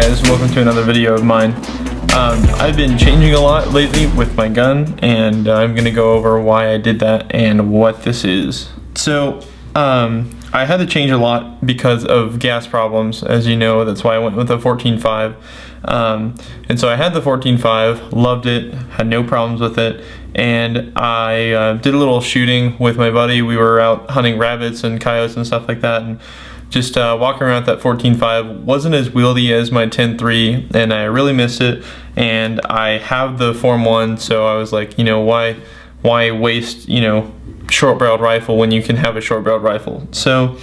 Hey guys, welcome to another video of mine. I've been changing a lot lately with my gun, and I'm going to go over why I did that and what this is. So, I had to change a lot because of gas problems, as you know. That's why I went with the 14.5. And so I had the 14.5, loved it, had no problems with it, and I did a little shooting with my buddy. We were out hunting rabbits and coyotes and stuff like that, and just walking around with that 14.5 wasn't as wieldy as my 10.3, and I really missed it. And I have the Form 1, so I was like, you know, why waste, you know, short-barreled rifle when you can have a short-barreled rifle? So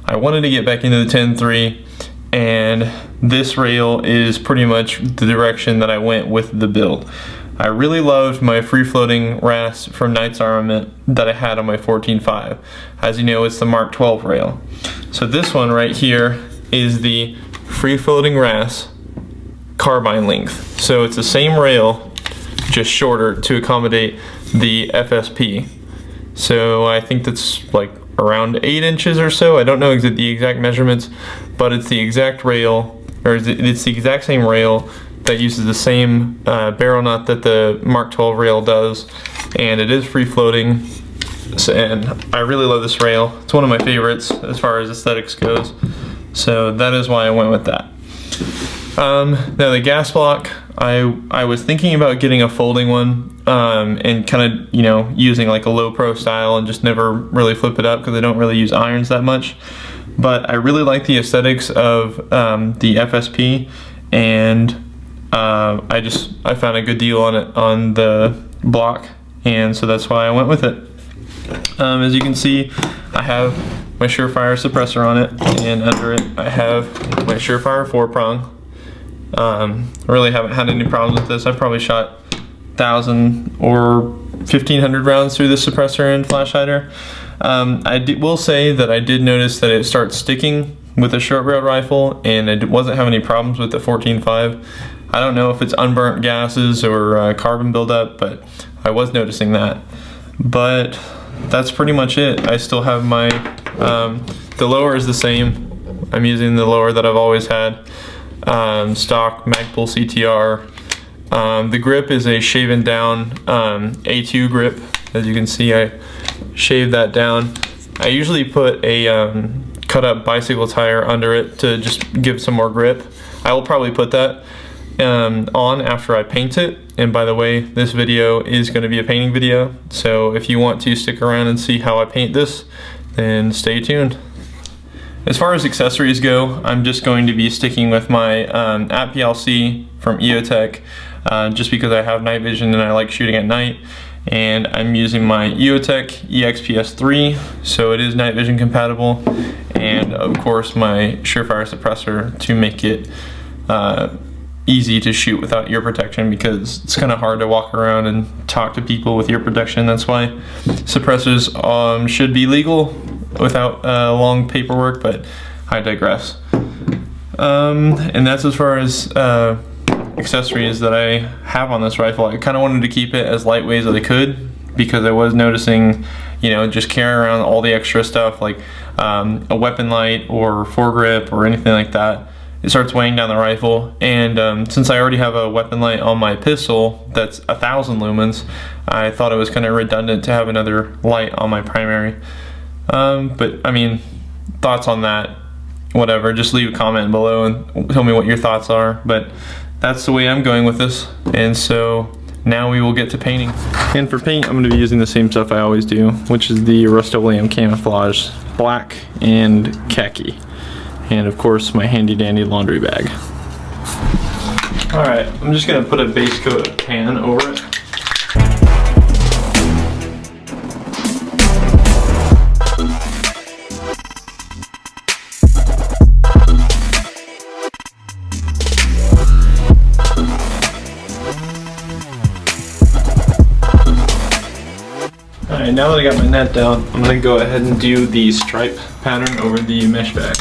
I wanted to get back into the 10.3, and this rail is pretty much the direction that I went with the build. I really loved my free-floating RAS from Knight's Armament that I had on my 14.5. As you know, it's the Mark 12 rail. So this one right here is the free-floating RAS carbine length. So it's the same rail, just shorter to accommodate the FSP. So I think that's like around 8 inches or so. I don't know the exact measurements, but it's the exact rail, or it's the exact same rail that uses the same barrel nut that the Mark 12 rail does, and it is free floating. And I really love this rail. It's one of my favorites as far as aesthetics goes. So that is why I went with that. Now the gas block, I was thinking about getting a folding one and kind of, you know, using like a low pro style and just never really flip it up because I don't really use irons that much. But I really like the aesthetics of the FSP, and I found a good deal on it on the block, and so that's why I went with it. As you can see, I have my Surefire suppressor on it, and under it I have my Surefire 4-prong. I really haven't had any problems with this. I probably shot 1,000 or 1,500 rounds through the suppressor and flash hider. Will say that I did notice that it starts sticking with a short-barreled rifle, and I wasn't having any problems with the 14.5. I don't know if it's unburnt gases or carbon buildup, but I was noticing that. But that's pretty much it. I still have my, the lower is the same. I'm using the lower that I've always had. Stock Magpul CTR. The grip is a shaven down A2 grip. As you can see, I shaved that down. I usually put a cut up bicycle tire under it to just give some more grip. I will probably put that on after I paint it. And by the way, this video is going to be a painting video, so if you want to stick around and see how I paint this, then stay tuned. As far as accessories go, I'm just going to be sticking with my APLC from EOTech, just because I have night vision and I like shooting at night. And I'm using my EOTech EXPS3, so it is night vision compatible, and of course my Surefire suppressor to make it easy to shoot without ear protection, because it's kind of hard to walk around and talk to people with ear protection. That's why suppressors should be legal without long paperwork, but I digress. And that's as far as accessories that I have on this rifle. I kind of wanted to keep it as lightweight as I could, because I was noticing, you know, just carrying around all the extra stuff like a weapon light or foregrip or anything like that, it starts weighing down the rifle. And since I already have a weapon light on my pistol that's 1,000 lumens, I thought it was kind of redundant to have another light on my primary. But I mean, thoughts on that, whatever, just leave a comment below and tell me what your thoughts are. But that's the way I'm going with this, and so now we will get to painting. And for paint, I'm going to be using the same stuff I always do, which is the Rust-Oleum Camouflage black and khaki, and of course my handy dandy laundry bag. Alright, I'm just going to put a base coat of tan over it. Alright, now that I got my net down, I'm going to go ahead and do the stripe pattern over the mesh bag.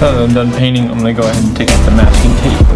Now that I'm done painting, I'm going to go ahead and take off the masking tape.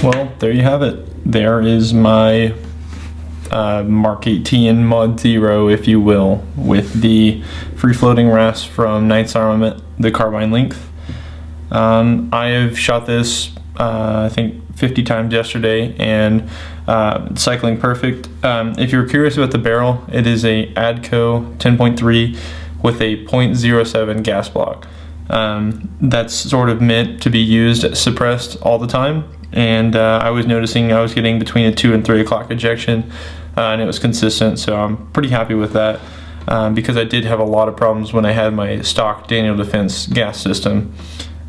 Well, there you have it. There is my Mark 18 Mod Zero, if you will, with the free-floating RAS from Knight's Armament, the carbine length. I have shot this, I think, 50 times yesterday, and cycling perfect. If you're curious about the barrel, it is a ADCO 10.3 with a .07 gas block. That's sort of meant to be used suppressed all the time. And I was noticing I was getting between a 2 and 3 o'clock ejection, and it was consistent, so I'm pretty happy with that, because I did have a lot of problems when I had my stock Daniel Defense gas system.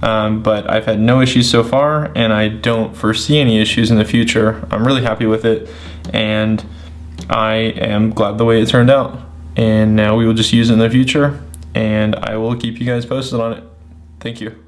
But I've had no issues so far, and I don't foresee any issues in the future. I'm really happy with it, and I am glad the way it turned out. And now we will just use it in the future, and I will keep you guys posted on it. Thank you.